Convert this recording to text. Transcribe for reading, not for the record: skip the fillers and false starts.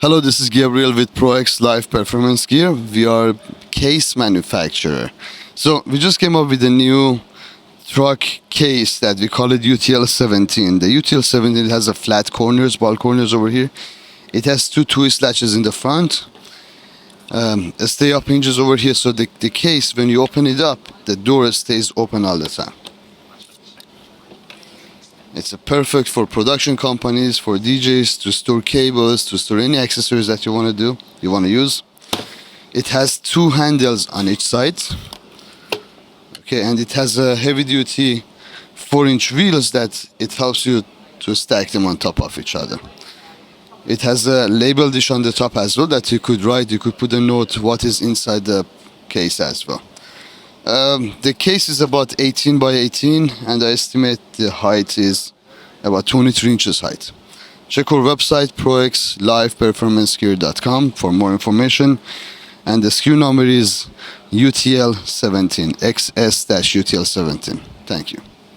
Hello, this is Gabriel with ProX Live Performance Gear. We are case manufacturer. So we just came up with a new truck case that we call it UTL17. The UTL17 has a flat corners, ball corners over here. It has two twist latches in the front. Stay up hinges over here, so the case, when you open it up, the door stays open all the time. It's perfect for production companies, for DJs, to store cables, to store any accessories that you want to use. It has two handles on each side. Okay, and it has a heavy-duty 4-inch wheels that it helps you to stack them on top of each other. It has a label dish on the top as well that you could write. You could put a note what is inside the case as well. The case is about 18 by 18, and I estimate the height is about 23 inches height. Check our website, proxliveperformancegear.com, for more information. And the SKU number is UTL17, XS-UTL17. Thank you.